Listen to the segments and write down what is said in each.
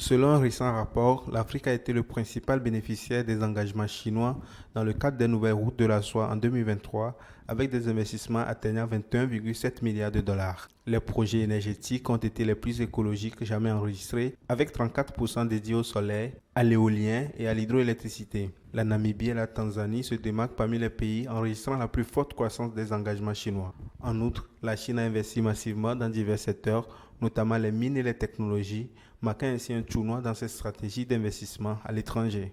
Selon un récent rapport, l'Afrique a été le principal bénéficiaire des engagements chinois dans le cadre des nouvelles routes de la soie en 2023, avec des investissements atteignant 21,7 milliards de dollars. Les projets énergétiques ont été les plus écologiques jamais enregistrés, avec 34% dédiés au soleil, à l'éolien et à l'hydroélectricité. La Namibie et la Tanzanie se démarquent parmi les pays enregistrant la plus forte croissance des engagements chinois. En outre, la Chine a investi massivement dans divers secteurs, notamment les mines et les technologies, marquant ainsi un tournant dans ses stratégies d'investissement à l'étranger.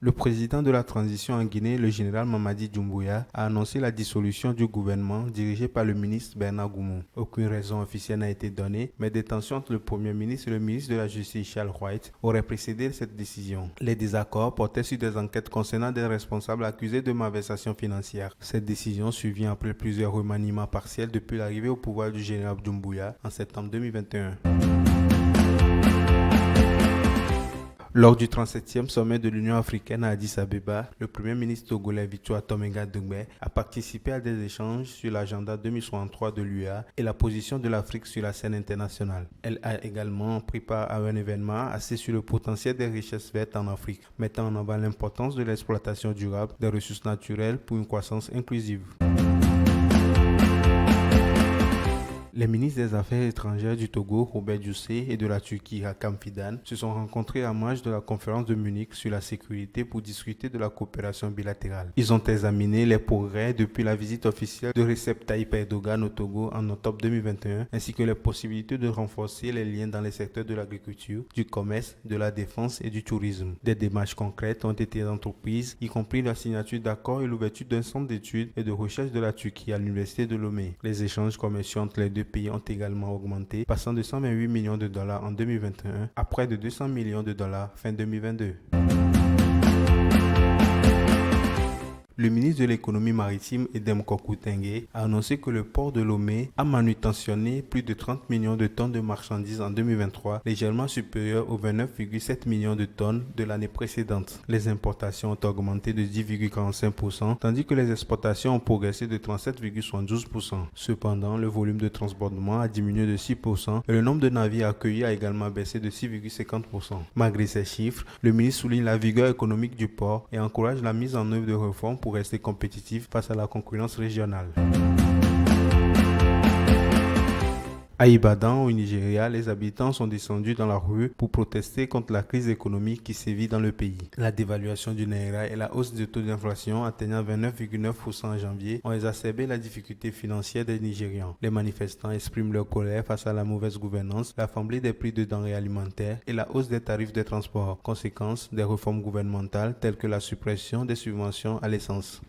Le président de la transition en Guinée, le général Mamadi Doumbouya, a annoncé la dissolution du gouvernement dirigé par le ministre Bernard Goumou. Aucune raison officielle n'a été donnée, mais des tensions entre le Premier ministre et le ministre de la Justice Charles White auraient précédé cette décision. Les désaccords portaient sur des enquêtes concernant des responsables accusés de malversation financière. Cette décision survient après plusieurs remaniements partiels depuis l'arrivée au pouvoir du général Doumbouya en septembre 2021. Lors du 37e sommet de l'Union africaine à Addis Abeba, le Premier ministre togolais Victoire Tomenga Dengbe a participé à des échanges sur l'agenda 2063 de l'UA et la position de l'Afrique sur la scène internationale. Elle a également pris part à un événement axé sur le potentiel des richesses vertes en Afrique, mettant en avant l'importance de l'exploitation durable des ressources naturelles pour une croissance inclusive. Les ministres des Affaires étrangères du Togo, Robert Dussé, et de la Turquie, Hakan Fidan, se sont rencontrés en marge de la conférence de Munich sur la sécurité pour discuter de la coopération bilatérale. Ils ont examiné les progrès depuis la visite officielle de Recep Tayyip Erdogan au Togo en octobre 2021, ainsi que les possibilités de renforcer les liens dans les secteurs de l'agriculture, du commerce, de la défense et du tourisme. Des démarches concrètes ont été entreprises, y compris la signature d'accords et l'ouverture d'un centre d'études et de recherche de la Turquie à l'université de Lomé. Les échanges commerciaux entre les deux pays ont également augmenté, passant de 128 millions de dollars en 2021 à près de 200 millions de dollars fin 2022. Le ministre de l'économie maritime Edem Kokou Tengue a annoncé que le port de Lomé a manutentionné plus de 30 millions de tonnes de marchandises en 2023, légèrement supérieur aux 29,7 millions de tonnes de l'année précédente. Les importations ont augmenté de 10,45%, tandis que les exportations ont progressé de 37,72%. Cependant, le volume de transbordement a diminué de 6% et le nombre de navires accueillis a également baissé de 6,50%. Malgré ces chiffres, le ministre souligne la vigueur économique du port et encourage la mise en œuvre de réformes pour rester compétitif face à la concurrence régionale. À Ibadan, au Nigeria, les habitants sont descendus dans la rue pour protester contre la crise économique qui sévit dans le pays. La dévaluation du naira et la hausse du taux d'inflation atteignant 29,9% en janvier ont exacerbé la difficulté financière des Nigérians. Les manifestants expriment leur colère face à la mauvaise gouvernance, la flambée des prix de denrées alimentaires et la hausse des tarifs des transports, conséquence des réformes gouvernementales telles que la suppression des subventions à l'essence.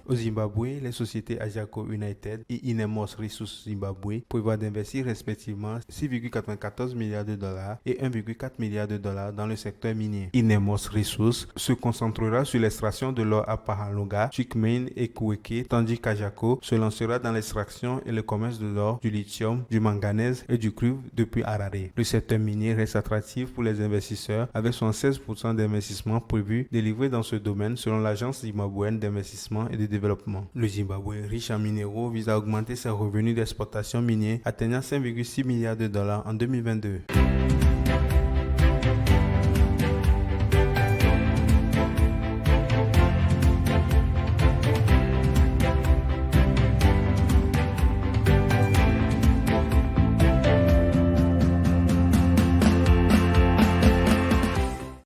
Au Zimbabwe, les sociétés Ajaco United et Ineos Resources Zimbabwe prévoient d'investir respectivement 6,94 milliards de dollars et 1,4 milliard de dollars dans le secteur minier. Ineos Resources se concentrera sur l'extraction de l'or à Pahalonga, Chikmain et Koueke, tandis qu'Ajaco se lancera dans l'extraction et le commerce de l'or, du lithium, du manganèse et du cuivre depuis Harare. Le secteur minier reste attractif pour les investisseurs avec 76% d'investissements prévus délivrés dans ce domaine selon l'agence zimbabwéenne d'investissement et de développement. Le Zimbabwe, riche en minéraux, vise à augmenter ses revenus d'exploitation minière, atteignant 5,6 milliards de dollars en 2022.